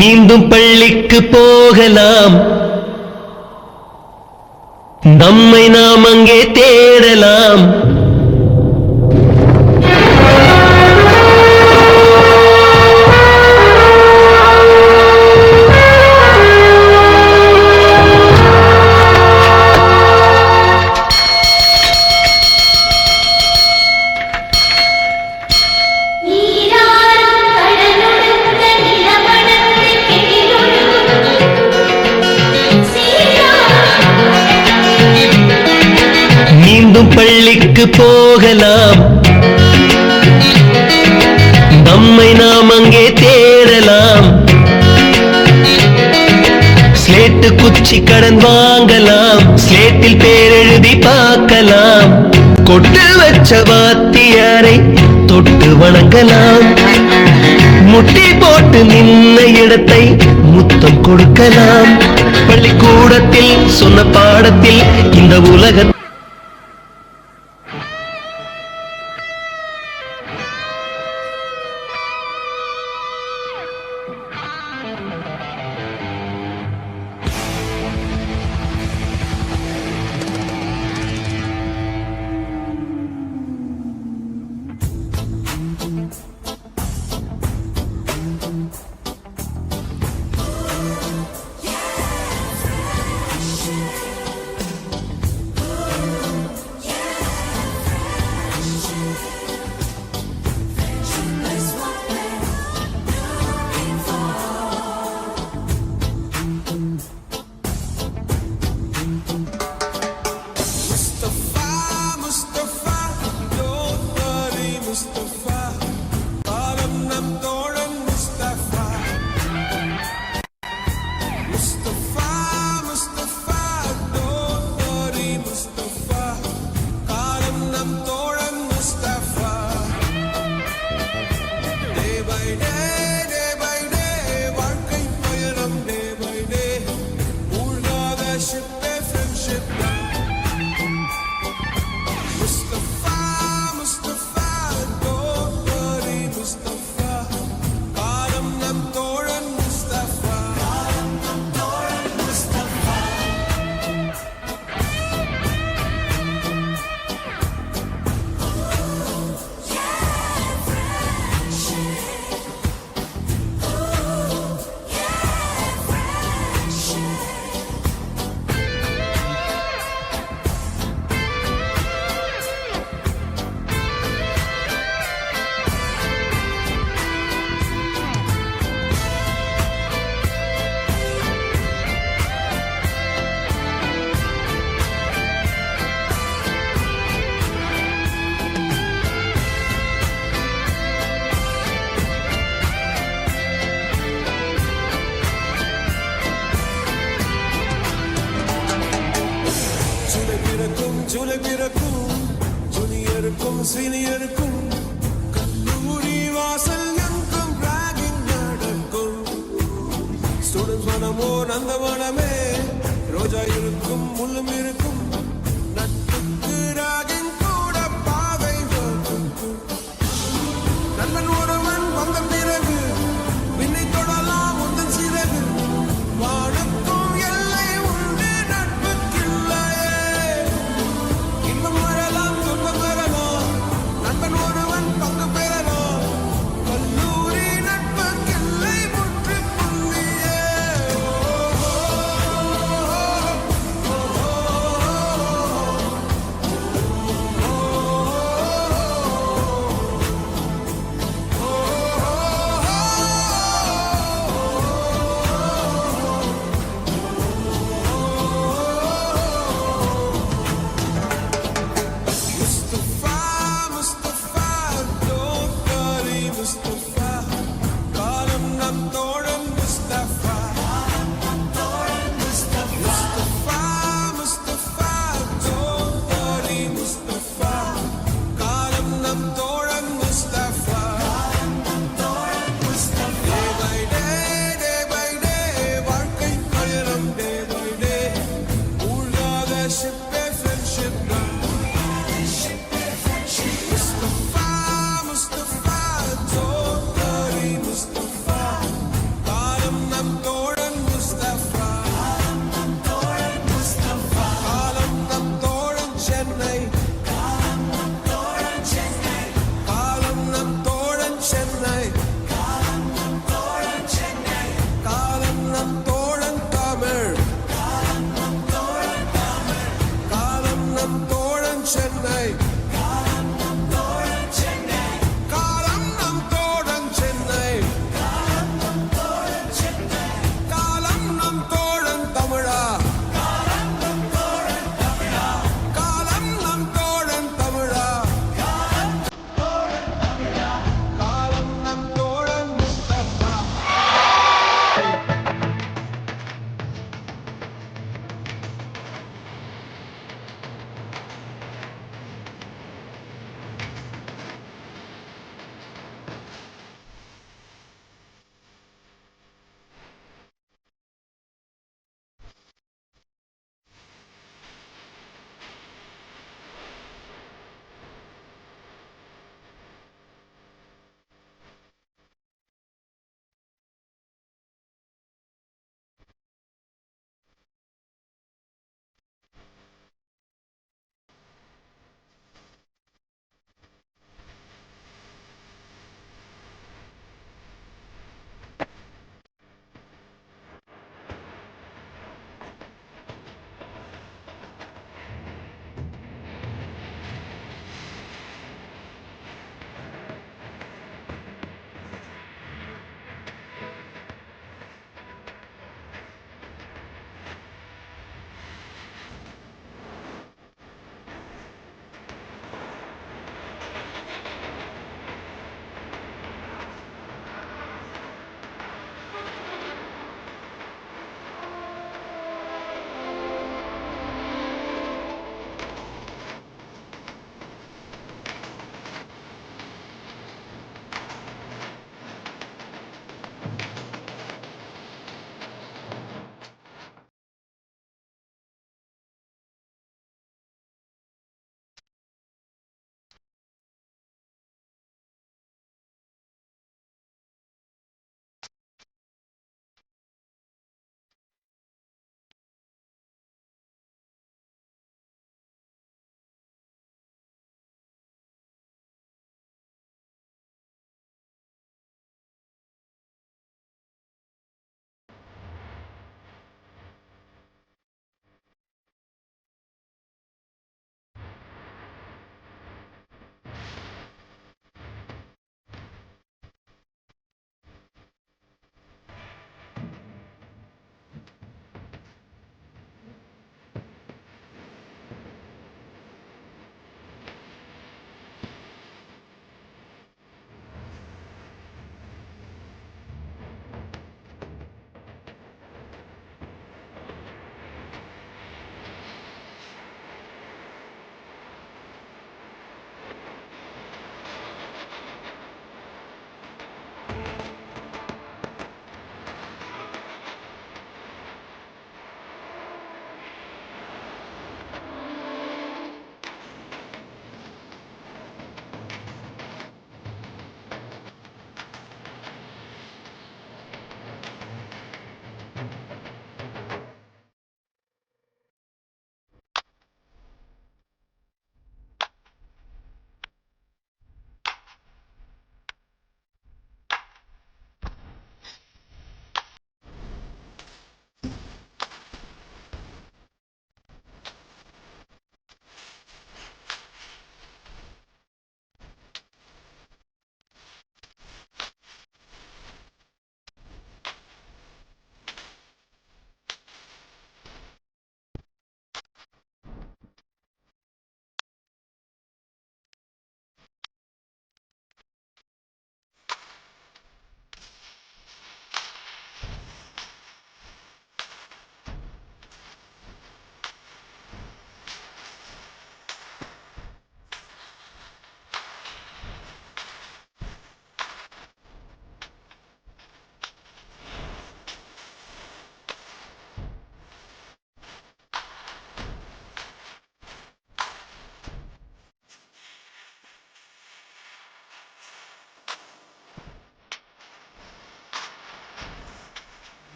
மீண்டும் பள்ளிக்கு போகலாம், நம்மை நாம் அங்கே தேடலாம். மீண்டும் பள்ளிக்கு போகலாம், நம்மை நாம் அங்கே தேடலாம். ஸ்லேட்டு குச்சி கடன் வாங்கலாம், ஸ்லேட்டில் பேரெழுதி பார்க்கலாம். கொட்டு வச்ச வாத்தியாரை தொட்டு வணங்கலாம், முட்டி போட்டு நின்ன இடத்தை முத்தம் கொடுக்கலாம். பள்ளிக்கூடத்தில் சொன்ன பாடத்தில் இந்த உலக ஜூனியருக்கும் சீனியருக்கும் கல்லூரி வாசல் எங்கும் ராகிங் நடக்கும். ஸ்டூடெண்ட்ஸ் மனமோ நந்தவனமே, ரோஜா இருக்கும் முள்ளும் இருக்கும். நட்புக்கு ராகிங் கூட பாதை வகுக்கும். நல்லன் ஒருவன் வந்த பிறகு விண்ணை தொடலாம் உந்தன் சிறகு. வானுக்கும் எல்லை உண்டு நட்புக்கில்லையே. இன்பம் வரலாம் துன்பம் வரலாம், நண்பன் ஒருவன் பங்கு பெறலாம். கல்லூரி நட்புக்கில்லை முற்றுப்புள்ளியே.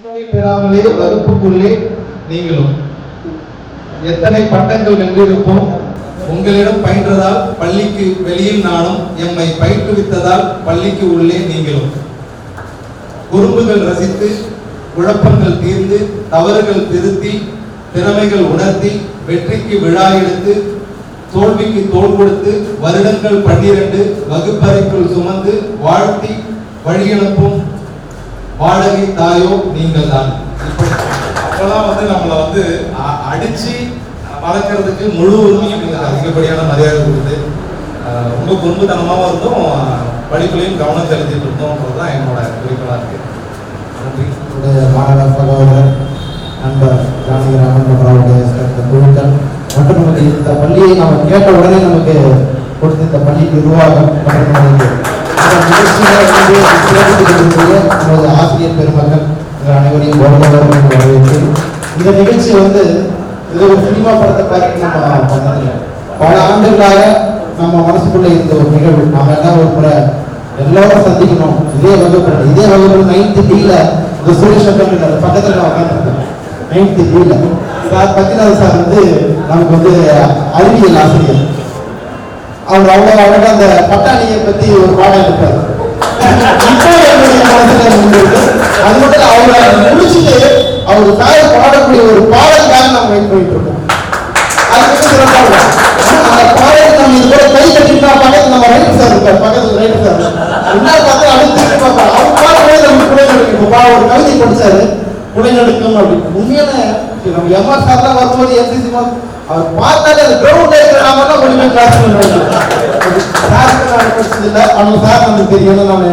பெறாமலே வகுப்புக்குள்ளே நீங்களும் எத்தனை பட்டங்கள் வென்றிருப்போம். உங்களிடம் பயின்றதால் பள்ளிக்கு வெளியில் நானும், எம்மை பயிற்றுவித்ததால் பள்ளிக்கு உள்ளே நீங்களும். குறும்புகள் ரசித்து, குழப்பங்கள் தீர்ந்து, தவறுகள் திருத்தி, திறமைகள் உணர்த்தி, வெற்றிக்கு விழா எடுத்து, தோல்விக்கு தோள் கொடுத்து, வருடங்கள் 12 வகுப்பறைக்குள் சுமந்து வாழ்த்தி வழியனுப்பும் வாடகை தாயோ நீங்கள் தான். அப்பெல்லாம் நம்மளை அடிச்சு வளர்க்கறதுக்கு முழு உரிமையும் எங்களுக்கு அதிகப்படியான மரியாதை கொடுத்து ரொம்ப குறும்புத்தனமாகவும் இருந்தோம், படிப்புலையும் கவனம் செலுத்திட்டு இருந்தோம்ன்றதுதான் என்னோட குறிக்கோளாக இருக்கு. மாணவ சகோதரர் நண்பர் ஜானகிராமன் அவருடைய குழுக்கள் மற்றும் நமக்கு இந்த பள்ளியை நம்ம கேட்ட உடனே நமக்கு கொடுத்த இந்த பள்ளிக்கு நிர்வாகம் நமது ஆசிரியர் பெருமக்கள் அனைவரையும் வரவேற்று இந்த நிகழ்ச்சி இது ஒரு சினிமா படத்தை பார்த்து நம்ம பண்ணதில்லை. பல ஆண்டுகளாக நம்ம மனசுக்குள்ள இருந்த ஒரு நிகழ்வு. நாம எல்லாம் ஒரு முறை எல்லாரும் சந்திக்கணும். இதே வகுப்பு 9th D-ல இந்த சுரேஷ் அந்த பக்கத்தில் நான் உட்காந்துருக்கேன். 9th D-ல சார் பத்திநாத் சார் நமக்கு அறிவியல் ஆசிரியர். அவர் அவ்வளோ அழகாக அந்த பட்டாணியை பற்றி ஒரு பாடம் இருப்பார். இப்போ என்னுடைய மனசுல அது மட்டும் அவரை முடிச்சுட்டு அவர் சார் பாடக்கூடிய ஒரு பாடலுக்காக நம்ம வெயிட் பண்ணிட்டு இருக்கோம். அது மிக சிறப்பாக அந்த பாடலுக்கு நம்ம இது கூட கை கட்டிட்டு பக்கத்தில் நம்ம ரைட் சார் இருப்பார். பக்கத்தில் ரைட் சார் என்ன பார்த்தா அடுத்து பார்ப்பார். அவர் பாடவே நம்ம குறைநடுக்கும் ஒரு கவிதை படிச்சாரு, குறைநடுக்கும் அப்படின்னு. உண்மையான நம்ம எம்ஆர் சார் தான் வரும்போது என்சிசி அவர் பார்த்தாலே அந்த கிரவுண்ட் இருக்கிற நாம தான் ஒளிமை கிளாஸ் பண்ணுறாங்க. சாருக்கு நான் படிச்சதில்லை, அவங்க சார் நமக்கு தெரியும். நான்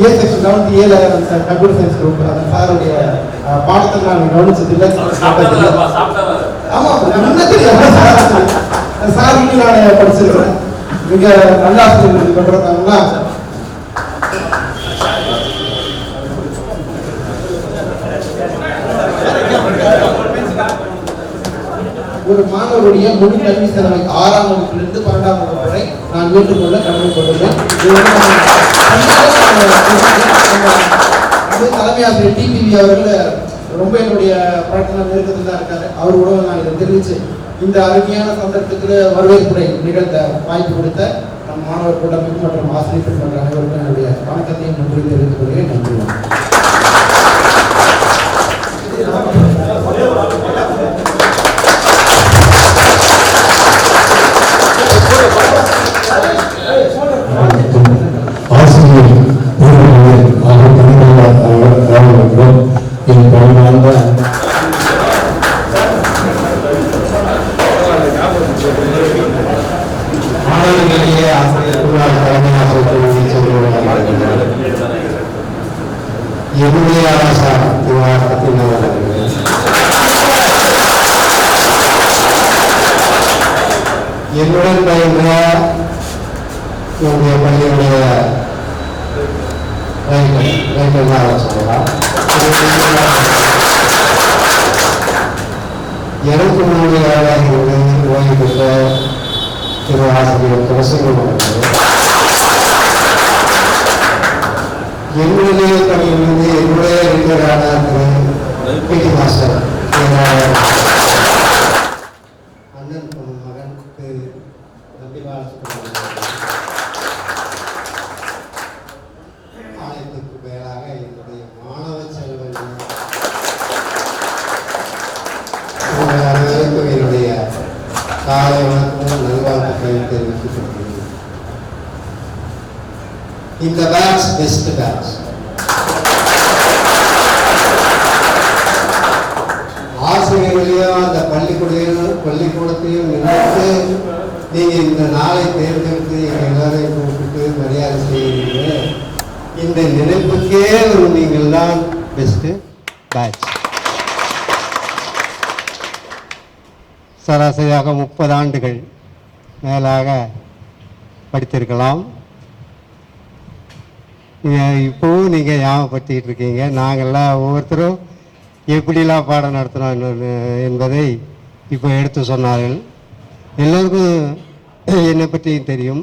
ஏ செக்ஷன் 7th A-ல கம்ப்யூட்டர் சயின்ஸ் குரூப் அந்த சாருடைய பாடத்தை நான் கவனிச்சதில்லை. ஆமாம் என்ன தெரியும் சார் நான் படிச்சிருக்கிறேன். மிக நல்ல ஆசிரியர்கள் பண்ணுறாங்கன்னா ஒரு மாணவருடைய முழு கல்வி செலவை 6ஆம் வகுப்பிலிருந்து 12ஆம் வகுப்பு வரை நான் ஏற்றுக்கொள்ள கடமை கொண்டுள்ளேன். தலைமை ஆசிரியர் TPV அவர்கள் ரொம்ப என்னுடைய பழக்கம் நெருக்கத்தில் தான் இருக்காரு. அவர் கூட நான் இதை தெரிவித்து இந்த அருமையான சந்தர்ப்பத்தில் வரவேற்புரை நிகழ்த்த வாய்ப்பு கொடுத்த நம் மாணவர் கூட்டமைப்பு மற்றும் ஆசிரியர்கள் மன்ற அனைவருக்கும் என்னுடைய வணக்கத்தையும் நன்றி தெரிவித்துக் கொள்கிறேன். நன்றி. என்னுடன் பயின்ற என்னுடைய பள்ளியுடைய சொல்லலாம். எனக்கு முன்னாடி ஓய்வு பெற்ற திரு ஆசிரியர் துளசிகுமார் என்னுடைய பள்ளியிலிருந்து என்னுடைய ரிட்டரான திரு PT மாஸ்டர் அண்ணன் மகன் திரு ஆலயத்துக்கு மேலாக என்னுடைய மாணவ செல்வங்கள் அனைவருக்கும் என்னுடைய காலை வணக்கம் நல்வாழ்த்துக்களை தெரிவித்துக் கொள்கிறேன். இந்த பேட்ச் பெஸ்ட் பேட்ச். ஆசிரியர்களையும் அந்த பள்ளிக்கூடத்தையும் நினைத்து நீங்க இந்த நாளை தேர்ந்தெடுத்து எங்க எல்லாரையும் கூப்பிட்டு மரியாதை செய்கிறீங்க. இந்த நினைப்புக்கே நீங்கள் தான் பெஸ்ட் பேட்ச். சராசரியாக 30 ஆண்டுகள் மேலாக படித்திருக்கலாம். இப்போவும் நீங்கள் ஞாபகப்படுத்திக்கிட்டு இருக்கீங்க. நாங்கள்லாம் ஒவ்வொருத்தரும் எப்படிலாம் பாடம் நடத்தினோம் என்பதை இப்போ எடுத்து சொன்னார்கள். எல்லோருக்கும் என்னை பற்றியும் தெரியும்.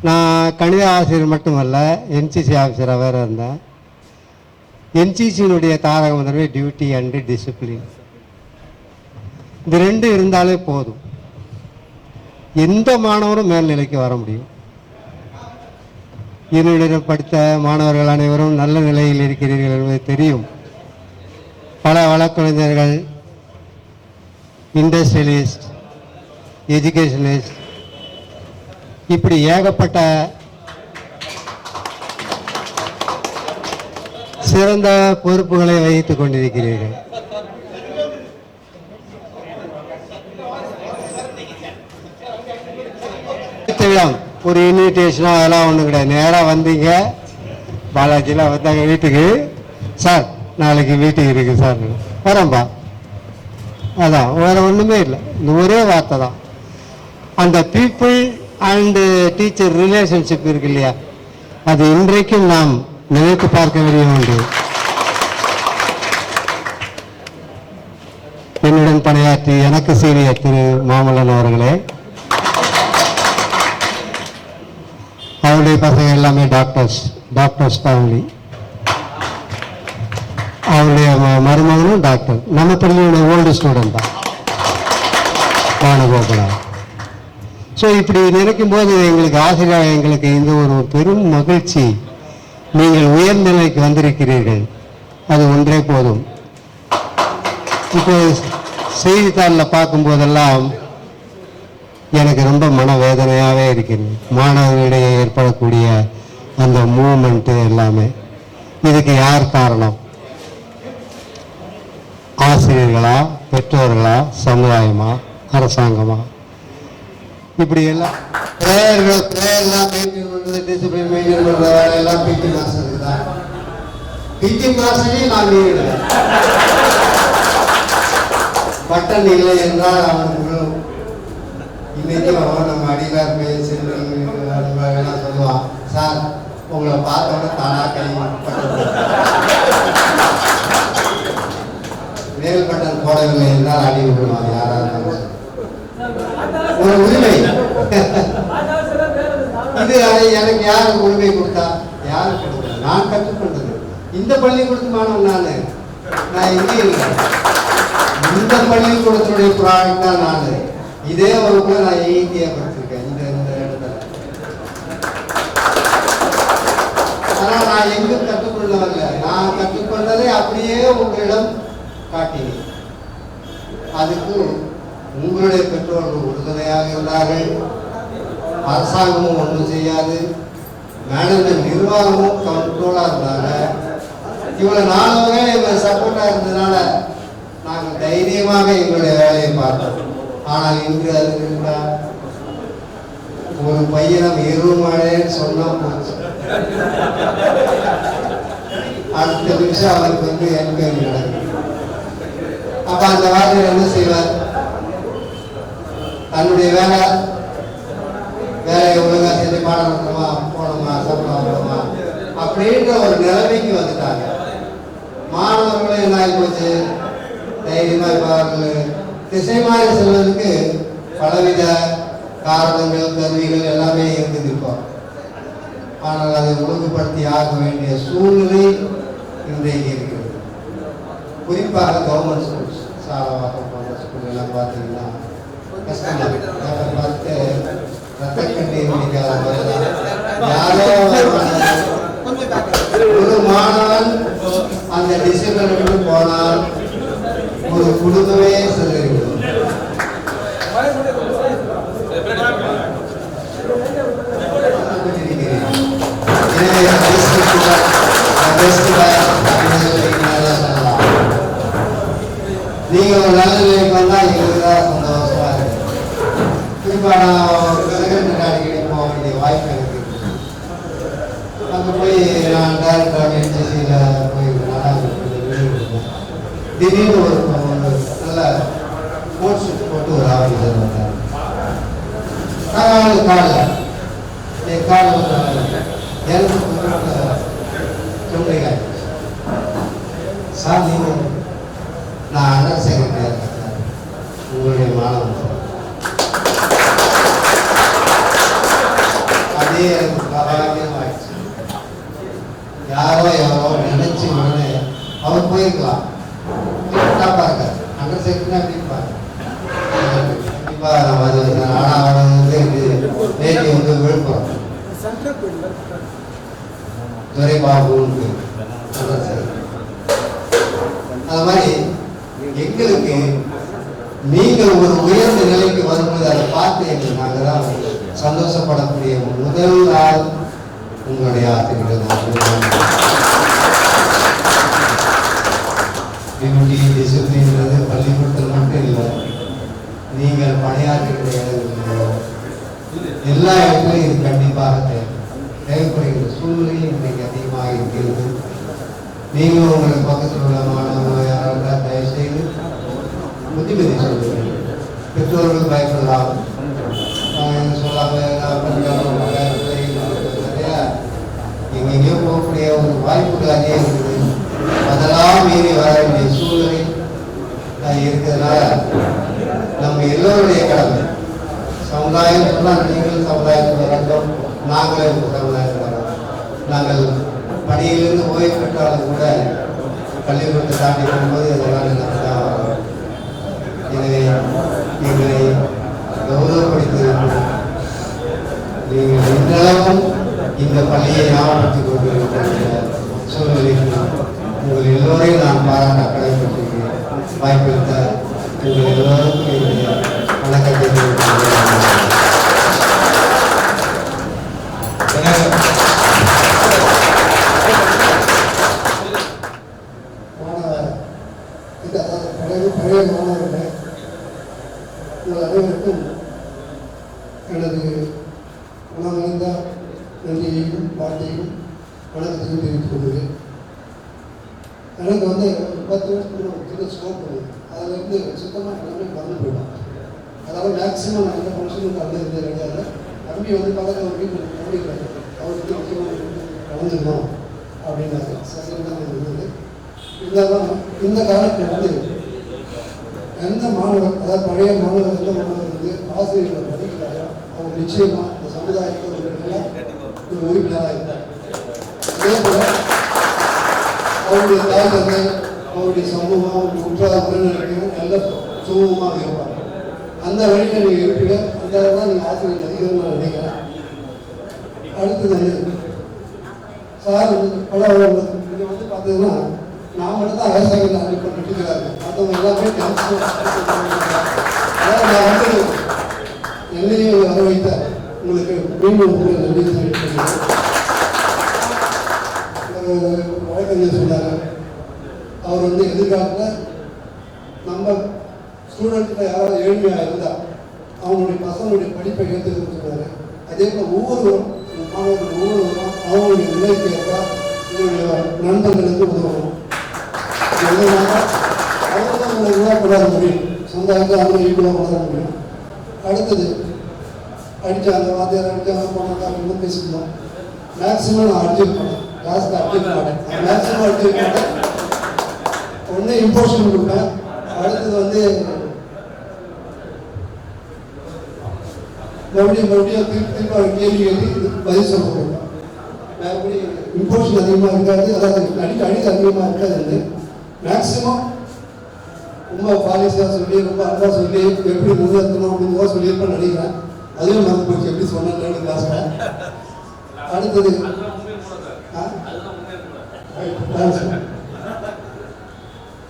நான் கணித ஆசிரியர் மட்டுமல்ல, NCC ஆஃபீஸராக வேறு இருந்தேன். என்சிசியினுடைய தாரக மந்திரமே டியூட்டி அண்டு டிசிப்ளின். இந்த ரெண்டு இருந்தாலே போதும், எந்த மாணவரும் மேல்நிலைக்கு வர முடியும். என்னுடன் படித்த மாணவர்கள் அனைவரும் நல்ல நிலையில் இருக்கிறீர்கள் என்பது தெரியும். பல வழக்கறிஞர்கள், இண்டஸ்ட்ரியலிஸ்ட், எஜுகேஷனிஸ்ட், இப்படி ஏகப்பட்ட சிறந்த பொறுப்புகளை வகித்துக் கொண்டிருக்கிறீர்கள். ஒரு இன்விடேஷனோ அதெல்லாம் ஒன்றும் கிடையாது. நேராக வந்தீங்க, பாலாஜியில் வந்தாங்க வீட்டுக்கு, சார் நாளைக்கு மீட்டிங் இருக்குது சார், வரேன்பா, அதான் வேற ஒன்றுமே இல்லை. இந்த ஒரே வார்த்தை தான். அந்த பீப்புள் அண்டு டீச்சர் ரிலேஷன்ஷிப் இருக்கு இல்லையா, அது இன்றைக்கும் நாம் நினைத்து பார்க்க வேண்டிய ஒன்று. என்னுடன் பணியாற்றி எனக்கு சீனியர் திரு மாமல்லன் அவர்களே, அவருடைய பசங்க எல்லாமே டாக்டர்ஸ் ஃபேமிலி, அவருடைய மருமகனும் டாக்டர், நம்ம பள்ளியோட ஓல்டு ஸ்டூடெண்ட் தான், பானுகோபுரா. ஸோ இப்படி நினைக்கும் போது எங்களுக்கு ஆசிரியர், எங்களுக்கு இந்த ஒரு பெரும் மகிழ்ச்சி. நீங்கள் உயர்நிலைக்கு வந்திருக்கிறீர்கள், அது ஒன்றே போதும். இப்போ செய்தித்தாளில் பார்க்கும்போதெல்லாம் எனக்கு ரொம்ப மனவேதனையாகவே இருக்கிறது. மாணவர்களிடையே ஏற்படக்கூடிய அந்த மூமெண்ட்டு எல்லாமே, இதுக்கு யார் காரணம்? ஆசிரியர்களா, பெற்றோர்களா, சமுதாயமா, அரசாங்கமா? இப்படி எல்லாம் பிரேயர்லாம் மெயின்டைன் பண்ணுறது, டிசிப்ளின் மெயின்டைன் பண்ணுற வேலையெல்லாம் பிடி மாஸ்டருக்கு தான். பிடி மாஸ்டரையும் நான் இல்லை, பட்டன் இல்லை என்றால் அவனுக்கு இன்னைக்கும் அவன் நம்ம அடிகார் பேசி சொல்லுவான், சார் உங்களை பார்த்தோட தானா கை மேல் பட்டன் போடவில்லை என்றால் அடி விடுவான் யாராவது. ஒரு உரிமை இது, எனக்கு யாரு உரிமை கொடுத்தா? யாரு கொடுத்தா? நான் கற்றுக்கொண்டது. இந்த பள்ளிக்கூடத்து மாணவன் நான் இங்கே இல்லை, இந்த பள்ளிக்கூடத்துடைய ப்ராடக்ட் தான் நான். இதே வகுப்புல நான் ஈஸியா படிச்சிருக்கேன் இந்த இடத்துல. ஆனா நான் எங்கும் கற்றுக்கொள்ள வரல, நான் கற்றுக்கொண்டதை அப்படியே உங்களிடம் காட்டினேன். அதுக்கு உங்களுடைய பெற்றோர்கள் உறுதுணையாக இருந்தார்கள், அரசாங்கமும் ஒன்றும் செய்யாது, மேனேஜ்மெண்ட் நிர்வாகமும் கண்ட்ரோலா இருந்தாங்க. இவ்வளவு நாளாக எங்களை சப்போர்ட்டா இருந்ததுனால நாங்கள் தைரியமாக எங்களுடைய வேலையை பார்த்தோம். ஆனால் இன்று அது இருந்தால் ஒரு பையனம் எருமாடேன்னு சொன்னா போச்சு, அடுத்த நிமிஷம் அவருக்கு என்கொயரி நடக்கும். அப்ப அந்த வார்த்தையை என்ன செய்வார்? தன்னுடைய வேலையை ஒழுங்கா செஞ்சு பாடம் நடத்தணுமா, போனோமா, சம்பளம் போனோமா அப்படின்ற ஒரு நிலைமைக்கு வந்துட்டாங்க. மாணவர்களும் என்ன ஆகி போச்சு, தைரியமா அவர்கள் திசை மாறி செல்வதற்கு பலவித காரணங்கள், கருவிகள் எல்லாமே இருக்குது இப்போ. ஆனால் அதை ஒழுங்குபடுத்தி ஆக வேண்டிய சூழ்நிலை இன்றைக்கு இருக்கிறது. குறிப்பாக கவர்மெண்ட் ஸ்கூல்ஸ், சாலவாக்கம் போன்ற ஸ்கூல் எல்லாம் பார்த்தீங்கன்னா கஷ்டமா பார்த்து ரத்த கண்ணீர் முடிக்காத யாரோ ஒரு மாணவன் அந்த டிசிப்ளினுக்கு போனால் ஒரு குடும்பமே சிதறிவிடும். நீங்க ஒரு நல்ல நிலைக்கு வந்தா எங்களுக்கு தான் சந்தோஷமா இருக்கு. குறிப்பா நான் செகண்டரி அடிக்கடி போக வேண்டிய வாய்ப்பு எனக்கு இருக்கு. அங்க போய் நான் டைரக்டர் என்சிசியில போய் திடீர்னு ஒரு நல்ல ஸ்போர்ட்ஸ் ஷூட் போட்டு ஒரு ஆஃபீஸர் வந்தார். நான் காலில் என் காலில் எனக்கு சொல்றீங்க சார், நீங்க நான் அண்டர் செகண்டரியாக இருக்கேன், உங்களுடைய மாணவன். அதே எனக்கு பாக்கியம் ஆயிடுச்சு. யாரோ நினைச்சு மனதை போயிருக்கலாம், டாப்பாக இருக்காது. அண்டர் செக்ஷன் அப்படின்னு பாருங்க. கண்டிப்பாக நம்ம அது ஆனால் அவன் வந்து நேற்று வந்து விழுப்புரம் துரைபாபுன்னு அது மாதிரி எங்களுக்கு நீங்கள் ஒரு உயர்ந்த நிலைக்கு வரும்போது அதை பார்த்து எங்களுக்கு நாங்கள் தான் சந்தோஷப்படக்கூடிய முதல் நாள் உங்களுடைய ஆசிரியர்கள் டிசிப்ளின்றது பள்ளிக்கூடத்தில் மட்டும் இல்லை, நீங்கள் பணியாற்றுகிற இடங்களிலோ எல்லா இடத்துலையும் இது கண்டிப்பாக தேவைப்படுகிற சூழ்நிலையும் இன்றைக்கு அதிகமாக இருக்கிறது. நீங்கள் உங்களுக்கு பக்கத்தில் உள்ள மாணவர்கள் யாராவது தயவு செய்து புத்திமதி சொல்லுங்கள். பெற்றோர்கள் பயப்படலாம், எங்கெங்கேயோ போகக்கூடிய ஒரு வாய்ப்புகள் அதிகம் இருக்குது. அதெல்லாம் மீறி வர வேண்டிய சூழ்நிலை இருக்கிறதுனால நம்ம எல்லோருடைய கடமை. சமுதாயம் சொன்னால் நீங்கள் சமுதாயத்தில் வரட்டும், நாங்களே உங்கள் சமுதாயத்தில் வரோம். நாங்கள் பணியிலிருந்து ஓய்வு பெற்றாலும் கூட பள்ளிக்கூடத்தை தாண்டி போகும்போது இதெல்லாம் நினைத்து தான் வரோம். எனவே எங்களை கௌரவப்படுத்த நீங்கள் இன்றளவும் இந்த பள்ளியை ஞாபகப்படுத்திக் கொண்டிருக்கிற சூழ்நிலைக்கு உங்கள் எல்லோரையும் நான் பாராட்ட கடமைப்பட்டிருக்கிறேன். வாய்ப்பளித்த உங்கள் எல்லோருக்கும் என்னுடைய வணக்கத்தை பழைய மாணவர்களே, உங்கள் அனைவருக்கும் எனது உணவறிந்த நன்றியையும் வாழ்த்தையும் வணக்கத்தையும் தெரிவித்துக் கொள்கிறேன். எனக்கு வந்து 10 வருஷத்துக்கு ஒரு சின்ன ஸ்கோப் இருக்குது. அதில் இருந்து சுத்தமாக எல்லாமே மறந்து போயிடும். அதாவது மேக்ஸிமம் நான் எந்த ஃபங்க்ஷனுக்கு கலந்து இருந்தே கிடையாது. தம்பி வந்து பக்கத்தில் ஒரு வீட்டில் நம்பிக்கிறாரு, அவருக்கு முக்கியமாக கலந்துக்கணும் அப்படின்னாரு. சரிதான் இருந்தது. இருந்தாலும் இந்த காலத்தில் வந்து எந்த மாணவர், அதாவது பழைய மாணவர், எந்த மாணவர் வந்து ஆசிரியர்களை படிக்கிறாரோ அவங்க நிச்சயமாக இந்த சமுதாயத்தில் ஒரு உறுப்பினராக இருக்கார். அதே போல அவருடைய தாய் தந்தை, அவருடைய சமூகம், அவருடைய உற்றாத உறவினர்கள் எல்லாம் சுமூகமாக இருப்பாங்க. அந்த வழியில் நீங்கள் இருப்பீங்க. அந்த தான் நீங்கள் ஆசிரியர் அதிகம் நான் நினைக்கிறேன். அடுத்தது சார் வந்து நீங்கள் வந்து பார்த்தீங்கன்னா நான் மட்டும் தான் விவசாயிகள் அறிவிப்பு நட்டுக்கிறாங்க. மற்றவங்க எல்லாமே அதாவது நான் வந்து என்னையும் வர வைத்த உங்களுக்கு மீண்டும் நன்றி தெரிவிக்கிறேன். வழக்கறிஞர் சொன்னாங்க, அவர் வந்து எதிர்காலத்தில் நம்ம ஸ்டூடெண்ட்கிட்ட யாராவது ஏழ்மையாக இருந்தால் அவங்களுடைய பசங்களுடைய படிப்பை ஏற்றுக்கணும்னு சொன்னார். அதே போல் ஒவ்வொருவரும் மாணவர்கள் ஒவ்வொருவரும் அவங்களுடைய நிலைக்கு ஏற்ப உங்களுடைய நண்பர்களுக்கு உதவணும். அவங்க உங்களை உருவாக்கப்படாத முடியும், சமுதாயத்தை அவங்க ஈடுபடாத முடியும். அடுத்தது அடித்தாங்க, வாத்தியார் அடித்தாங்க, போனாங்க அப்படின்னு பேசிக்கலாம். மேக்ஸிமம் நான் அடிச்சிருப்பேன், கிளாஸில் அடிச்சிருக்க மாட்டேன். மேக்ஸிமம் அடிச்சிருக்க மாட்டேன். ஒன்று இம்போர்ஷன் கொடுப்பேன். அடுத்தது வந்து மறுபடியும் திருப்பி கேள்வி கேள்வி பதில் சொல்ல கொடுப்பேன். மறுபடி இம்போர்ஷன் அதிகமாக இருக்காது, அதாவது அடிக்க அதிகமாக இருக்காது. மேக்ஸிமம் ரொம்ப பாலிசியாக சொல்லி ரொம்ப அன்பாக சொல்லி எப்படி முன்னேற்றணும் அப்படின்னு சொல்லியிருப்பேன் நினைக்கிறேன். அதுவும் மறந்து போச்சு எப்படி சொன்னேன் கிளாஸில். அடுத்தது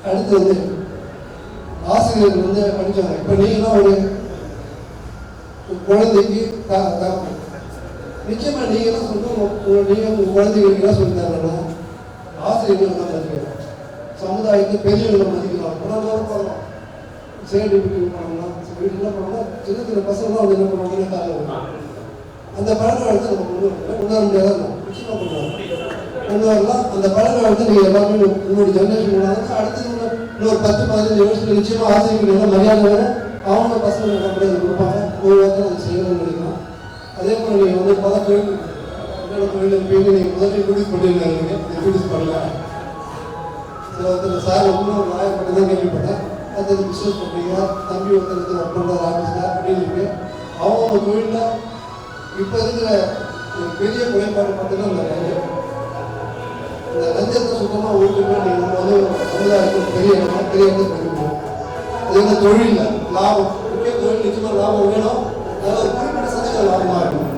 அடுத்து வந்து ஆசிரியர்கள் வந்து படித்தாங்க. இப்போ நீங்களாம் ஒரு குழந்தைக்கு நிச்சயமாக நீங்கள் தான் சொல்லணும். நீங்கள் உங்கள் குழந்தைங்களுக்கு என்ன சொல்லி தரணும்னா ஆசிரியர்கள் என்ன மதிக்கணும், சமுதாயத்தை பெரியவங்களை மதிக்கலாம். உணர்வோடு போகலாம், சேடி வீட்டுக்கு போனோம்னா வீட்டுக்கு என்ன பண்ணோம்னா சின்ன சின்ன பசங்களாம் வந்து என்ன பண்ணுவாங்கன்னா காலையில் அந்த பழக்க வழக்கத்தை நம்ம உணர முடியாதான் நிச்சயமாக பண்ணுவாங்க. உணரலாம். அந்த பழக்க வழக்கத்தை நீங்கள் எல்லாமே உங்களுடைய ஜென்ரேஷன் உணர்ந்தா அடுத்தது இன்னொரு 10-15 வருஷத்துல நிச்சயமாக ஆசிரியர்கள் எல்லாம் மரியாதை வரும். அவங்க பசங்க நம்மளே கொடுப்பாங்க. ஒரு வாரத்தில் அதை செய்யணும்னு நினைக்கலாம். அதே போல் நீங்கள் வந்து பல கோயில் கோயிலுக்கு போய் நீங்கள் முதல்ல இன்ட்ரடியூஸ் பண்ணியிருக்காங்க, இன்ட்ரடியூஸ் பண்ணலாம். சில ஒருத்தர் சார் இன்னும் லாயர் பண்ணி தான் கேள்விப்பட்டேன். அடுத்தது பிஸ்னஸ் பண்ணுறீங்க, தம்பி ஒருத்தருக்கு ஒர்க் பண்ணுறாரு ஆஃபீஸில் அப்படின்னு இருக்கு. அவங்க கோயிலில் இப்போ இருக்கிற பெரிய குறைபாடு பார்த்தீங்கன்னா இந்த லஞ்சத்தை சுத்தமாக ஒழிச்சுட்டு நீங்கள் வந்து சமுதாயத்துக்கு பெரிய பெருமையும் அது வந்து தொழிலில் லாபம் முக்கிய தொழில் நிச்சயமாக லாபம் வேணும். அதாவது ஒரு குறிப்பிட்ட சதவீத லாபமாக இருக்கும்.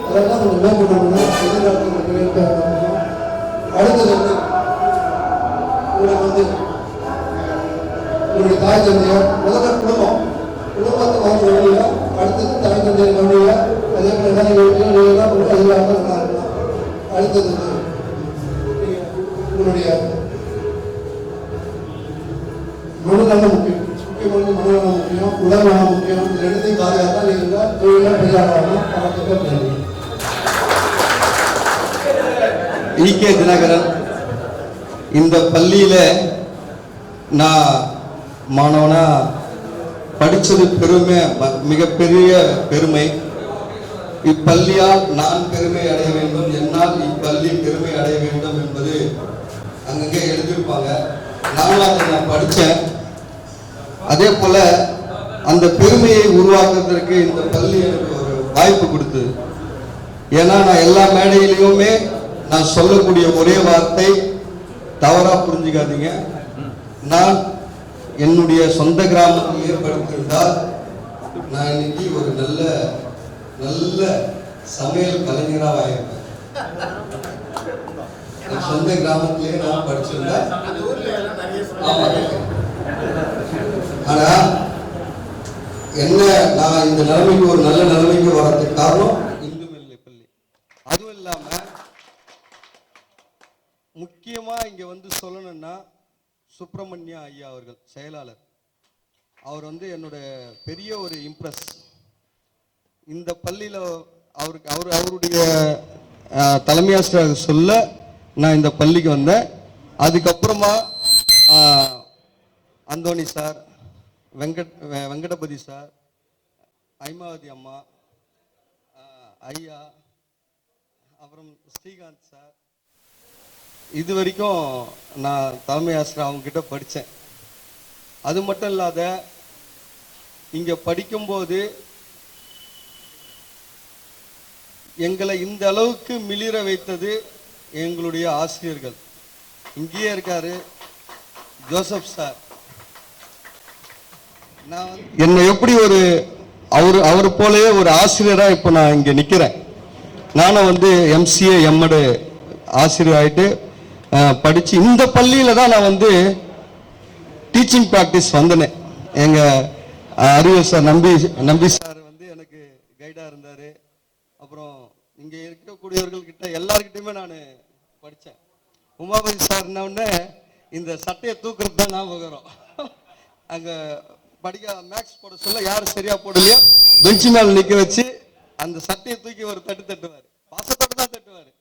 அதெல்லாம் கொஞ்சம் மேம்படணும்னா எதிர்காலத்தில் பெரிய அடுத்தது வந்து உங்களுக்கு வந்து உங்களுடைய தாய் தந்தையர் முதல்ல குடும்பத்தை வாங்க வழியில அடுத்தது தாய் தந்தையர் வழியில அதே போல எல்லாம் எதிராக நல்லா இருக்கலாம். அடுத்தது வந்து உங்களுடைய மனநலம் முக்கியம். முக்கியமான மனநலம் முக்கியம், உடல் நலம் முக்கியம். இது ரெண்டுத்தையும் பாதுகாத்தா நீங்கள் தொழிலாக பெரிய ஆகலாம். பணத்துக்கு ஈகே தினகரன். இந்த பள்ளியில நான் மாணவனா படித்தது மிகப்பெரிய பெருமை. இப்பள்ளியால் நான் பெருமை அடைய வேண்டும், என்னால் இப்பள்ளி பெருமை அடைய வேண்டும் என்பது அங்கங்கே எழுதியிருப்பாங்க. நானும் அதை நான் படித்தேன். அதே போல அந்த பெருமையை உருவாக்குவதற்கு இந்த பள்ளி எனக்கு ஒரு வாய்ப்பு கொடுத்தது. ஏன்னா நான் எல்லா மேடையிலையுமே நான் சொல்லக்கூடிய ஒரே வார்த்தை, தவறா புரிஞ்சுக்காதீங்க, நான் என்னுடைய சொந்த கிராமத்திலேயே படித்திருந்தால் நான் இன்னைக்கு ஒரு நல்ல சமையல் கலைஞராக ஆயிருப்பேன். சொந்த கிராமத்திலேயே நான் படிச்சிருந்தேன். ஆனா என்ன, நான் இந்த நிலைமைக்கு ஒரு நல்ல நிலைமைக்கு வர்றதுக்கு காரணம் இந்து மேல்நிலைப் பள்ளி. அதுவும் இல்லாம முக்கியமா இங்க வந்து சொல்லணும்னா சுப்பிரமணியா ஐயா அவர்கள் செயலாளர், அவர் வந்து என்னோட பெரிய ஒரு இம்ப்ரெஸ். இந்த பள்ளியில அவருடைய தலைமை ஆசிரியர் சொல்ல நான் இந்த பள்ளிக்கு வந்தேன். அதுக்கப்புறமா அந்தோணி சார், வெங்கடபதி சார், ஐமாவதி அம்மா, ஐயா, அப்புறம் ஸ்ரீகாந்த் சார், இது வரைக்கும் நான் தலைமை ஆசிரியர் அவங்க கிட்ட படித்தேன். அது மட்டும் இல்லாத இங்க படிக்கும்போது எங்களை இந்த அளவுக்கு மிளிர வைத்தது எங்களுடைய ஆசிரியர்கள். இங்கேயே இருக்காரு ஜோசப் சார். நான் என்னை எப்படி ஒரு அவர் போலவே ஒரு ஆசிரியரா இப்போ நான் இங்க நிக்கிறேன். நானும் வந்து MCA எம்எட் ஆசிரியர் ஆயிட்டு படிச்சு இந்த பள்ளியில தான் நான் வந்து டீச்சிங் ப்ராக்டிஸ் வந்தேன். எங்க அறிவியல் சார் நம்பி சார் வந்து எனக்கு கைடா இருந்தாரு. அப்புறம் இங்க இருக்கக்கூடியவர்கள் கிட்ட எல்லார்கிட்டயுமே நான் படித்தேன். உமாபதி சார் உடனே இந்த சட்டையை தூக்குறது தான் ஞாபகம் வரும். அங்க படிக்க மேக்ஸ் போட சொல்ல யாரும் சரியா போடலையோ பெஞ்சு மேல நிக்க வச்சு அந்த சட்டையை தூக்கி ஒரு தட்டுவாரு, பாசத்தோடு தான் தட்டுவாரு.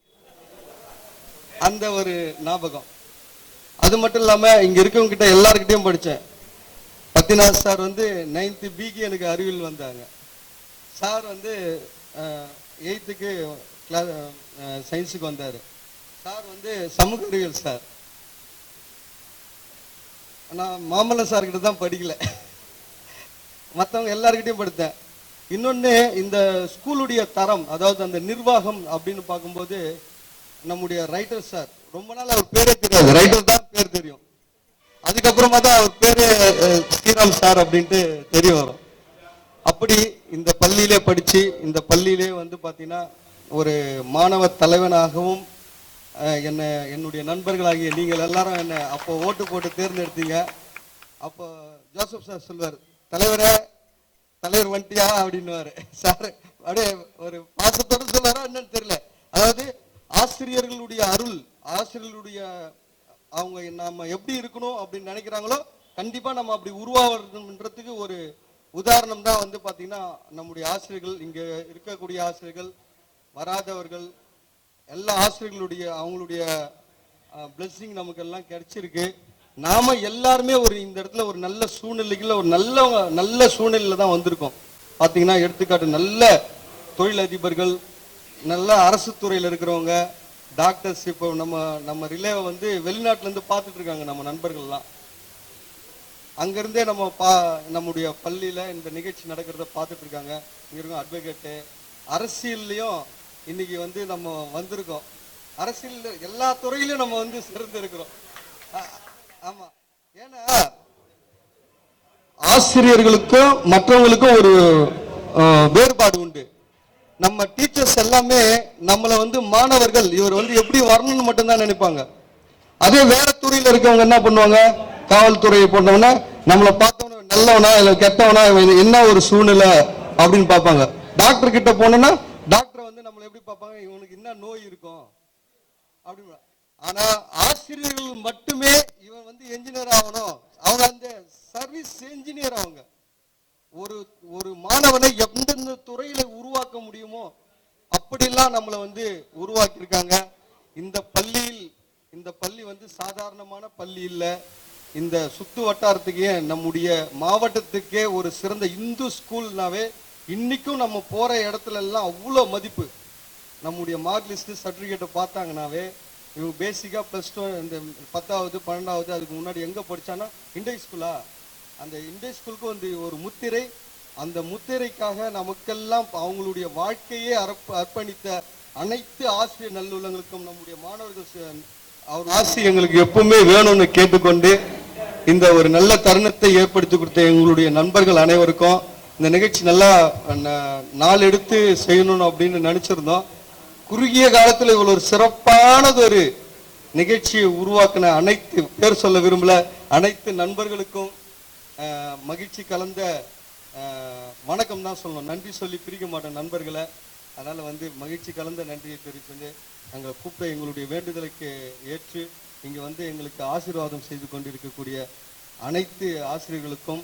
அந்த ஒரு ஞாபகம். அது மட்டும் இல்லாம இங்க இருக்கவங்க கிட்ட எல்லார்கிட்டையும் படித்தேன். பத்திநாத் சார் வந்து 9th பிக்கு எனக்கு அறிவியல் வந்தாங்க. சார் வந்து 8th சயின்ஸுக்கு வந்தாரு. சார் வந்து சமூக அறிவியல் சார். நான் மாமல்ல சார் கிட்ட தான் படிக்கல, மற்றவங்க எல்லார்கிட்டையும் படித்தேன். இன்னொன்று, இந்த ஸ்கூலுடைய தரம், அதாவது அந்த நிர்வாகம் அப்படின்னு பார்க்கும்போது நம்முடைய ரைட்டர் சார், ரொம்ப நாள் அவர் பேரே தெரியாது, ரைட்டர் தான் பேர் தெரியும். அதுக்கப்புறமா தான் அவர் பேரே ஸ்ரீராம் சார் அப்படின்ட்டு தெரிய வரும். அப்படி இந்த பள்ளியிலே படித்து இந்த பள்ளியிலே வந்து பார்த்தீங்கன்னா ஒரு மாணவ தலைவனாகவும் என்னுடைய நண்பர்களாகிய நீங்கள் எல்லாரும் என்னை அப்போ ஓட்டு போட்டு தேர்ந்தெடுத்தீங்க. அப்போ ஜோசப் சார் சொல்வார், தலைவர் வந்துட்டியா அப்படின்னுவாரு. சார் அப்படியே ஒரு பாசத்தோடு சொல்லுவாரா என்னன்னு தெரியல. அதாவது ஆசிரியர்களுடைய அருள், ஆசிரியர்களுடைய அவங்க நம்ம எப்படி இருக்கணும் அப்படின்னு நினைக்கிறாங்களோ கண்டிப்பா நம்ம அப்படி உருவாகிறதுன்றதுக்கு ஒரு உதாரணம் தான் வந்து பார்த்தீங்கன்னா நம்முடைய ஆசிரியர்கள். இங்க இருக்கக்கூடிய ஆசிரியர்கள், வராதவர்கள், எல்லா ஆசிரியர்களுடைய அவங்களுடைய பிளெஸிங் நமக்கு எல்லாம் கிடைச்சிருக்கு. நாம எல்லாருமே இந்த இடத்துல ஒரு நல்ல சூழ்நிலைகள், ஒரு நல்ல சூழ்நிலையில தான் வந்திருக்கோம். பார்த்தீங்கன்னா எடுத்துக்காட்டு நல்ல தொழிலதிபர்கள், நல்ல அரசு துறையில் இருக்கிறவங்க, டாக்டர்ஸ். இப்போ நம்ம ரிலேவை வந்து வெளிநாட்டுல இருந்து பார்த்துட்டு இருக்காங்க நம்ம நண்பர்கள்லாம். அங்கிருந்தே நம்முடைய பள்ளியில இந்த நிகழ்ச்சி நடக்கிறத பார்த்துட்டு இருக்காங்க. இங்க இருக்க அட்வொகேட்டு, அரசியல்லையும் இன்னைக்கு வந்து நம்ம வந்திருக்கோம். அரசியல் எல்லா துறையிலும் நம்ம வந்து சிறந்து இருக்கிறோம். ஆமா, ஏன்னா ஆசிரியர்களுக்கும் மற்றவங்களுக்கும் ஒரு வேறுபாடு உண்டு. நம்ம டீச்சர்ஸ் எல்லாமே நம்மளை வந்து மாணவர்கள் இவர் வந்து எப்படி வரணும்னு மட்டும்தான் நினைப்பாங்க. அதே வேற துறையில இருக்கவங்க என்ன பண்ணுவாங்க, காவல்துறையை போட்டவன நம்மளை பார்த்தவன நல்லவனா இல்ல கெட்டவனா, என்ன ஒரு சூழ்நிலை அப்படின்னு பார்ப்பாங்க. டாக்டர் கிட்ட போனோம்னா டாக்டர் வந்து நம்மளை எப்படி பார்ப்பாங்க, இவனுக்கு என்ன நோய் இருக்கும் அப்படின்னு. ஆனா ஆசிரியர்கள் மட்டுமே இவன் வந்து என்ஜினியர் ஆகணும், அவங்க அந்த சர்வீஸ் என்ஜினியர். அவங்க ஒரு மாணவனை எந்தெந்த துறையில உருவாக்க முடியுமோ அப்படிலாம் நம்மளை வந்து உருவாக்கி இருக்காங்க. இந்த பள்ளி வந்து சாதாரணமான பள்ளி இல்லை. இந்த சுத்து வட்டாரத்துக்கே நம்முடைய மாவட்டத்துக்கே ஒரு சிறந்த இந்து ஸ்கூல்னாவே இன்னைக்கும் நம்ம போற இடத்துல எல்லாம் அவ்வளோ மதிப்பு. நம்முடைய மார்க் லிஸ்ட் சர்டிபிகேட்டை பார்த்தாங்கனாவே இவங்க பேசிக்கா +2 இந்த 10வது 12வது அதுக்கு முன்னாடி எங்க படிச்சானா இண்டை ஸ்கூலா, அந்த இண்டை ஸ்கூலுக்கு வந்து ஒரு முத்திரை. அந்த முத்திரைக்காக நமக்கெல்லாம் அவங்களுடைய வாழ்க்கையே அர்ப்பணித்த அனைத்து ஆசிரியர் நல்லுள்ளங்களுக்கும் நம்முடைய மாணவர்கள் அவர் ஆசி எங்களுக்கு எப்பவுமே வேணும்னு கேட்டுக்கொண்டு இந்த ஒரு நல்ல தருணத்தை ஏற்படுத்தி கொடுத்த எங்களுடைய நண்பர்கள் அனைவருக்கும் இந்த நிகழ்ச்சி நல்லா நாள் எடுத்து செய்யணும் அப்படின்னு நினைச்சிருந்தோம். குறுகிய காலத்தில் இவ்வளவு ஒரு சிறப்பானது ஒரு நிகழ்ச்சியை உருவாக்கின அனைத்து பேர் சொல்ல விரும்பல அனைத்து நண்பர்களுக்கும் மகிழ்ச்சி கலந்த வணக்கம் தான் சொல்லணும். நன்றி சொல்லி பிரிக்க மாட்டோம் நண்பர்களை. அதனால வந்து மகிழ்ச்சி கலந்த நன்றியை தெரிவித்து அங்கே கூப்பிட்ட எங்களுடைய வேண்டுதலுக்கு ஏற்று இங்கே வந்து எங்களுக்கு ஆசீர்வாதம் செய்து கொண்டிருக்கக்கூடிய அனைத்து ஆசிரியர்களுக்கும்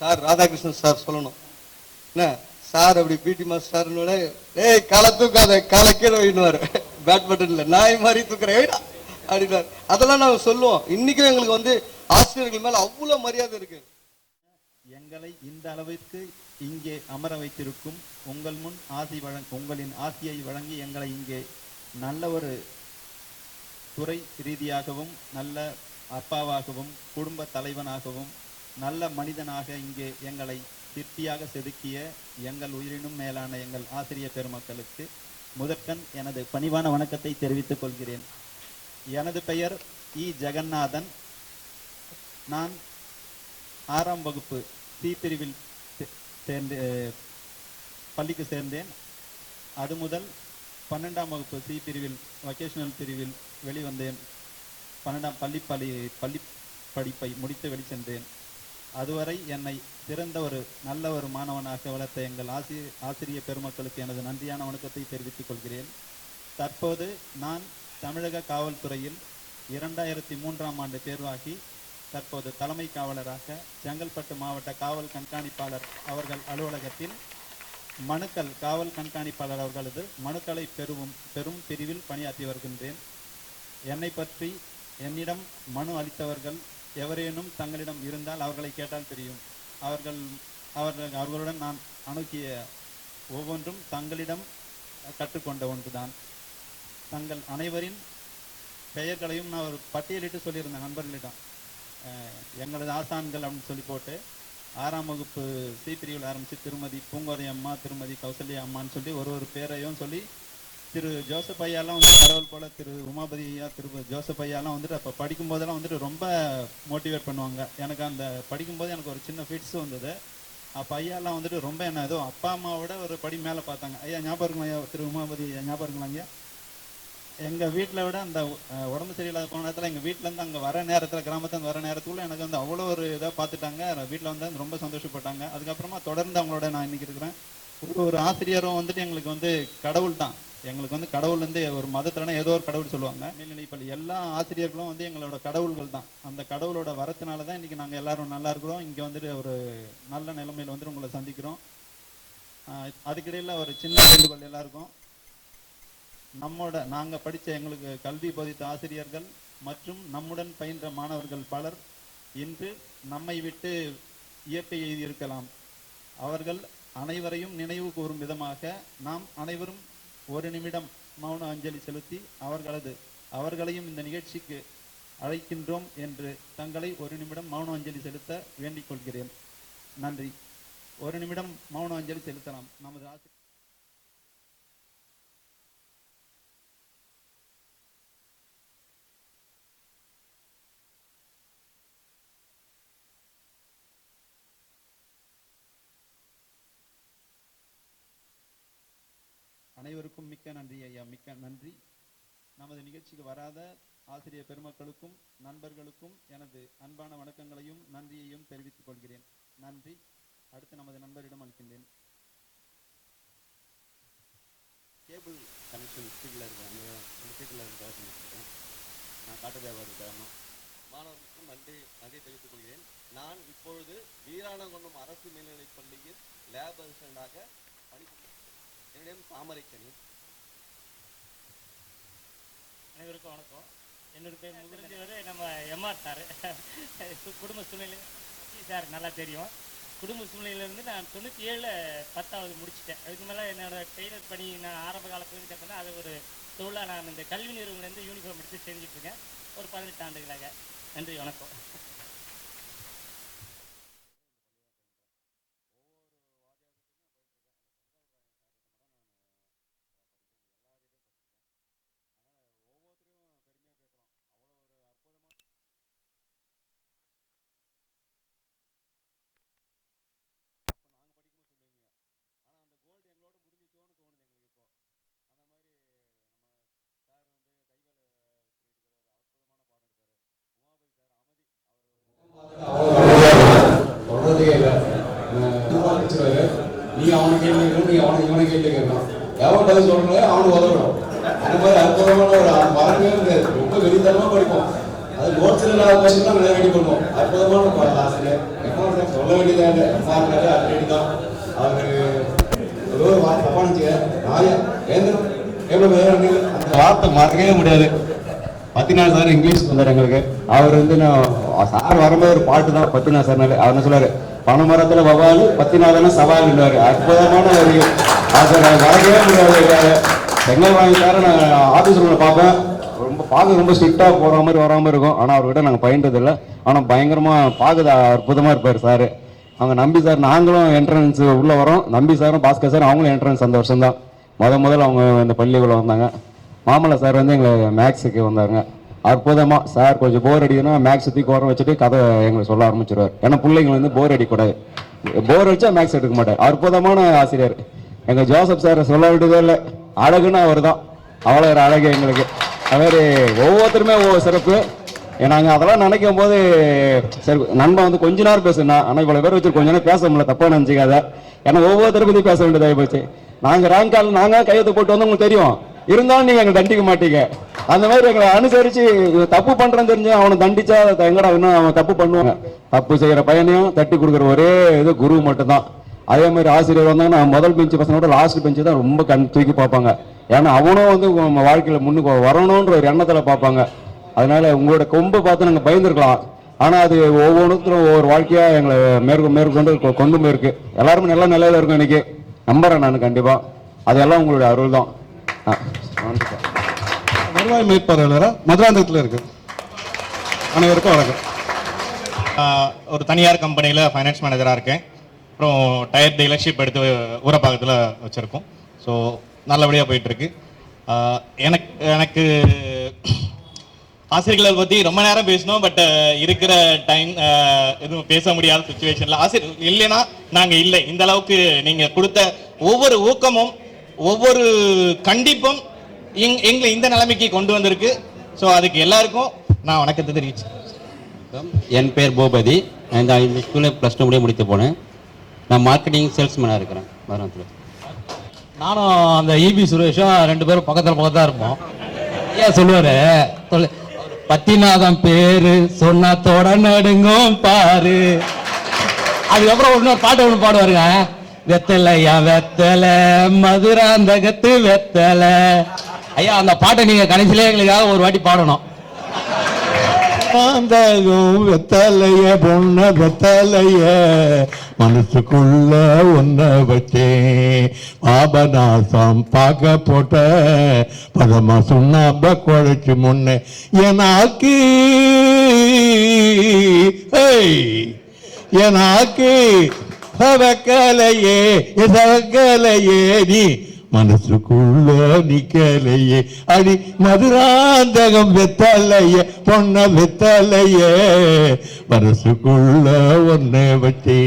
சார் ராதாகிருஷ்ணன் சார் சொல்லணும். என்ன சார் அப்படி பிடி மாஸ்டர்னோட ஏய் காலை தூக்காத, காலை கீழே வைடுவார், பேட்மிண்டன்ல நாய் மாதிரி தூக்குறேன் அப்படின்னாரு. அதெல்லாம் நாங்கள் சொல்லுவோம். இன்னைக்கும் எங்களுக்கு வந்து ஆசிரியர்கள் மேல அவ்வளவு மரியாதை இருக்கு. எங்களை இந்த அளவிற்கு இங்கே அமர வைத்திருக்கும் உங்கள் முன் உங்களின் ஆசியை வழங்கி எங்களை இங்கே நல்ல ஒரு துறை ரீதியாகவும் நல்ல அப்பாவாகவும் குடும்ப தலைவனாகவும் நல்ல மனிதனாக இங்கே எங்களை திருப்தியாக செதுக்கிய எங்கள் உயிரினும் மேலான எங்கள் ஆசிரியர் பெருமக்களுக்கு முதற்கண் எனது பணிவான வணக்கத்தை தெரிவித்துக் கொள்கிறேன். எனது பெயர் இ. ஜெகநாதன். நான் 6ஆம் வகுப்பு சி பிரிவில் பள்ளிக்கு சேர்ந்தேன். அது முதல் 12ஆம் வகுப்பு சி பிரிவில் வொகேஷனல் பிரிவில் வெளிவந்தேன். 12ஆம் பள்ளி படிப்பை முடித்து வெளிச்சென்றேன். அதுவரை என்னை சிறந்த ஒரு நல்ல ஒரு மாணவனாக வளர்த்த எங்கள் ஆசிரிய பெருமக்களுக்கு எனது நன்றியான வணக்கத்தை தெரிவித்துக் கொள்கிறேன். தற்போது நான் தமிழக காவல்துறையில் 2003ஆம் ஆண்டு தேர்வாகி தற்போது தலைமை காவலராக செங்கல்பட்டு மாவட்ட காவல் கண்காணிப்பாளர் அவர்கள் அலுவலகத்தில் காவல் கண்காணிப்பாளர் அவர்களது மனுக்களை பெரும் பிரிவில் பணியாற்றி வருகின்றேன். என்னை பற்றி என்னிடம் மனு அளித்தவர்கள் எவரேனும் தங்களிடம் இருந்தால் அவர்களை கேட்டால் தெரியும். அவர்களுடன் நான் அணுகிய ஒவ்வொன்றும் தங்களிடம் கற்றுக்கொண்ட ஒன்றுதான். தங்கள் அனைவரின் பெயர்களையும் நான் ஒரு பட்டியலிட்டு சொல்லியிருந்தேன் நண்பர்களிடம். எங்களது ஆசான்கள் அப்படின்னு சொல்லி போட்டு 6ஆம் வகுப்பு சி பிரிவில் ஆரம்பித்து திருமதி பூங்கோதை அம்மா, திருமதி கௌசல்யா அம்மான்னு சொல்லி ஒரு பேரையும் சொல்லி திரு ஜோசப் ஐயாலாம் வந்து கடவுள் போல, திரு உமாபதி ஐயா, திரு ஜோசப் ஐயாலாம் வந்துட்டு அப்போ படிக்கும்போதெல்லாம் வந்துட்டு ரொம்ப மோட்டிவேட் பண்ணுவாங்க. எனக்கு அந்த படிக்கும்போது எனக்கு ஒரு சின்ன ஃபிட்ஸ் வந்தது. அப்போ ஐயாலாம் வந்துட்டு ரொம்ப என்ன ஏதோ அப்பா அம்மாவோட ஒரு படி மேலே பார்த்தாங்க. ஐயா ஞாபகம் இருக்குங்களா ஐயா, திரு உமாபதி ஞாபகம் இருக்குங்களா ஐயா? எங்கள் வீட்டில் விட அந்த உடம்பு சரியில்லாத போன நேரத்தில் எங்கள் வீட்டிலேருந்து அங்கே வர நேரத்தில் கிராமத்துலேருந்து வர நேரத்துக்குள்ளே எனக்கு வந்து அவ்வளோ ஒரு இதாக பார்த்துட்டாங்க. வீட்டில் வந்து ரொம்ப சந்தோஷப்பட்டாங்க. அதுக்கப்புறமா தொடர்ந்து அவங்களோட நான் இன்றைக்கி இருக்கிறேன். ஒரு ஆசிரியரும் வந்துட்டு எங்களுக்கு வந்து கடவுள் தான். எங்களுக்கு வந்து கடவுள் வந்து ஒரு மதத்துலனா ஏதோ ஒரு கடவுள் சொல்லுவாங்க. மேல்நிலைப்பள்ளி எல்லா ஆசிரியர்களும் வந்து எங்களோட கடவுள்கள் தான். அந்த கடவுளோட வரத்தினால தான் இன்றைக்கி நாங்கள் எல்லாரும் நல்லா இருக்கிறோம். இங்கே வந்துட்டு ஒரு நல்ல நிலைமையில் வந்துட்டு உங்களை சந்திக்கிறோம். அதுக்கிடையில் ஒரு சின்ன வேண்டுகோள் எல்லாருக்கும், நாங்கள் படித்த எங்களுக்கு கல்வி போதித்த ஆசிரியர்கள் மற்றும் நம்முடன் பயின்ற மாணவர்கள் பலர் இன்று நம்மை விட்டு இயற்கை எழுதியிருக்கலாம். அவர்கள் அனைவரையும் நினைவு கூறும் விதமாக நாம் அனைவரும் ஒரு நிமிடம் மௌன அஞ்சலி செலுத்தி அவர்களையும் இந்த நிகழ்ச்சிக்கு அழைக்கின்றோம் என்று தங்களை ஒரு நிமிடம் மௌன அஞ்சலி செலுத்த வேண்டிக் கொள்கிறேன். நன்றி. ஒரு நிமிடம் மௌன அஞ்சலி செலுத்தலாம். நமது அனைவருக்கும் மிக்க நன்றி ஐயா, மிக்க நன்றி. நமது நிகழ்ச்சிக்கு வராத ஆசிரியர் பெருமக்களுக்கும் நண்பர்களுக்கும் எனது அன்பான வணக்கங்களையும் நன்றியையும் தெரிவித்துக் கொள்கிறேன். நன்றி. அடுத்து நமது நண்பரிடம் அளிக்கின்றேன். கேபிள் கனெக்ஷன் ஸ்பீடில் இருக்கிறாங்க, அந்த ஸ்பீடில் இருக்கேன். நான் காட்டு வியாபாரி தரணும். மாணவர்களுக்கும் நன்றி தெரிவித்துக் கொள்கிறேன். நான் இப்பொழுது வீராணங்குன்றம் அரசு மேல்நிலைப் பள்ளியில் லேப் அசிஸ்டண்டாக பணிபுரிகிறேன். என்னுடைய தாமரைக்கணி. அனைவருக்கும் வணக்கம். என்னோட பேர் முடிஞ்சவர் நம்ம எம்ஆர் சார். குடும்ப சூழ்நிலை சார் நல்லா தெரியும். குடும்ப சூழ்நிலையிலேருந்து நான் 97 10வது முடிச்சிட்டேன். அதுக்கு மேலே என்னோடய டெய்லர் பணி நான் ஆரம்ப காலத்தில் கேட்டேன்னா அது ஒரு தொழிலாக நான் இந்த கல்வி நிறுவனத்துலேருந்து யூனிஃபார்ம் எடுத்து செஞ்சுட்ருக்கேன் ஒரு 18 ஆண்டுகளாக. நன்றி, வணக்கம். சொல்றதே இல்லை. நீ அவனை கேள்வி நீ அவனை இவனை கேள்வி கேட்கணும். எவன் பதில் சொல்ற அவனுக்கு உதவணும். அந்த மாதிரி அற்புதமான ஒரு மரமே ரொம்ப வெளித்தனமா படிப்போம். அது நோட்ஸ்ல இல்லாத கொஸ்டின் தான் நிறைய ரெடி பண்ணுவோம். அற்புதமான ஆசிரியர். எம்ஆர் சொல்ல வேண்டியதா இல்லை. எம்ஆர் ஆல்ரெடி தான் அவரு ஒரு வார்த்தை தப்பா நினைச்சுக்க. நாயா வேந்தன் எவ்வளவு அந்த வார்த்தை மறக்கவே முடியாது. 14 சார் இங்கிலீஷ் வந்தார் எங்களுக்கு. அவர் வந்து நான் சார் வரும்போது ஒரு பாட்டு தான் 14 சார்னாலே அவர் என்ன சொல்றாரு, பனைமரத்துல வவாலு 14 சவால்ன்றாரு. அற்புதமான ஒரு ஆசிரியர். மறக்கவே முடியாது. செங்கல் வாங்கி சார் நான் ஆஃபீஸ் ரூமில் பார்ப்பேன். பார்க்க ரொம்ப ஸ்ட்ரிக்டாக போகிற மாதிரி வராமல் இருக்கும். ஆனால் அவர்கிட்ட நாங்கள் பயின்றதில்லை. ஆனால் பயங்கரமாக பார்க்குது அற்புதமாக இருப்பார் சார். அவங்க நம்பி சார் நாங்களும் என்ட்ரன்ஸ் உள்ளே வரோம். நம்பி சாரும் பாஸ்கர் சார் அவங்களும் என்ட்ரன்ஸ் அந்த வருஷம் தான் முதல்ல அவங்க இந்த பள்ளிக்குள்ளே வந்தாங்க. மாமல்ல சார் வந்து எங்களை மேக்ஸுக்கு வந்தாருங்க. அற்புதமாக சார் கொஞ்சம் போர் அடிக்குன்னா மேக்ஸ் தூக்கி உரம் வச்சுட்டு கதை எங்களுக்கு சொல்ல ஆரம்பிச்சிருவார். ஏன்னா பிள்ளைங்க வந்து போர் அடிக்கூடாது. போர் அடிச்சா மேக்ஸ் எடுக்க மாட்டார். அற்புதமான ஆசிரியர். எங்கள் ஜோசப் சார் சொல்ல வேண்டியதே இல்லை. அழகுன்னு அவர் தான். அவ்வளோ ஒரு அழகு எங்களுக்கு. அதுமாதிரி ஒவ்வொருத்தருமே ஒவ்வொரு சிறப்பு. நாங்கள் அதெல்லாம் நினைக்கும் போது சரி நண்பன் வந்து கொஞ்ச நேரம் பேசுனா, ஆனால் இவ்வளோ பேர் வச்சு கொஞ்ச நேரம் பேச முடியல, தப்பாக நினச்சிக்காத. ஏன்னா ஒவ்வொருத்தரை பற்றி பேச வேண்டியதாகி போச்சு. நாங்கள் ரேங்க் கால் நாங்கள் கையெழுத்து போட்டு வந்து உங்களுக்கு தெரியும், இருந்தாலும் நீங்கள் எங்களை தண்டிக்க மாட்டீங்க. அந்த மாதிரி எங்களை அனுசரித்து தப்பு பண்ணுறேன்னு தெரிஞ்சு அவனை தண்டிச்சா எங்கடா இன்னும் அவன் தப்பு பண்ணுவாங்க. தப்பு செய்கிற பையனையும் தட்டி கொடுக்குற ஒரே இது குரு மட்டும்தான். அதே மாதிரி ஆசிரியர் வந்தாங்கன்னா முதல் பெஞ்சு பசங்களோட லாஸ்ட் பெஞ்சு தான் ரொம்ப தூக்கி பார்ப்பாங்க. ஏன்னா அவனும் வந்து வாழ்க்கையில் முன்னுக்கு வரணுன்ற ஒரு எண்ணத்தில் பார்ப்பாங்க. அதனால உங்களோட கொம்பை பார்த்து நாங்கள் பயந்துருக்கலாம். ஆனால் அது ஒவ்வொன்றுத்தரும் ஒவ்வொரு வாழ்க்கையாக எங்களை மேற்கொண்டு கொண்டு போயிருக்கு. எல்லாருமே நல்ல நிலையில் இருக்கும். இன்னைக்கு நம்புறேன் நான் கண்டிப்பாக. அதெல்லாம் உங்களுடைய அருள் தான். வருவாய் மேற்பார்வையாளராக மதுராந்தகத்தில் இருக்கு. அனைவருக்கும் வணக்கம். ஒரு தனியார் கம்பெனியில் ஃபைனான்ஸ் மேனேஜராக இருக்கேன். அப்புறம் டயர் டீலர்ஷிப் எடுத்து ஊரப்பாக்கத்தில் வச்சுருக்கோம். ஸோ நல்லபடியாக போயிட்டுருக்கு. எனக்கு ஆசிரியர்களை பற்றி ரொம்ப நேரம் பேசணும். பட் இருக்கிற டைம் எதுவும் பேச முடியாத சுச்சுவேஷனில் ஆசிரியர் இல்லைன்னா நாங்கள் இல்லை. இந்த அளவுக்கு நீங்கள் கொடுத்த ஒவ்வொரு ஊக்கமும் ஒவ்வொரு கண்டிப்பும் எங்களை இந்த நிலைமைக்கு கொண்டு வந்திருக்கு. ஸோ அதுக்கு எல்லாருக்கும் நான் வணக்கத்தை தெரிவிச்சேன். என் பேர் பூபதி. இந்த ஸ்கூலில் +2 முடிய முடித்து போனேன். நான் மார்க்கெட்டிங் சேல்ஸ்மேனாக இருக்கிறேன் மதுராந்தகத்தில். நானும் அந்த இபி சுரேஷும் 2 பேரும் பக்கத்தில் இருப்போம். ஏன் சொல்லுவார், பத்திநாதம் பேரு சொன்னத்தோட நடுங்கும் பாரு. அதுக்கப்புறம் இன்னொரு பாட்டு ஒன்று பாடுவாருங்க, வெத்தலையா வெத்தலை மதுராந்தகத்து வெத்தலை. ஐயா அந்த பாட்டை நீங்க கடைசியிலே எங்களுக்காக ஒரு வாட்டி பாடணும். வெத்தலைய பொண்ண வெத்தலைய மனசுக்குள்ள ஒன்ன வச்சேன். பாபநாசம் பார்க்க போட்ட பதமா சுண்ணாம்ப குழைச்சு முன்ன எனக்கு சவக்கலையே சவக்கலையே நீ மனசுக்குள்ள நிக்கலையே அடி மதுராந்தகம் வெத்தலையே பொண்ண வெத்தலையே மனசுக்குள்ள ஒன்ன வச்சே.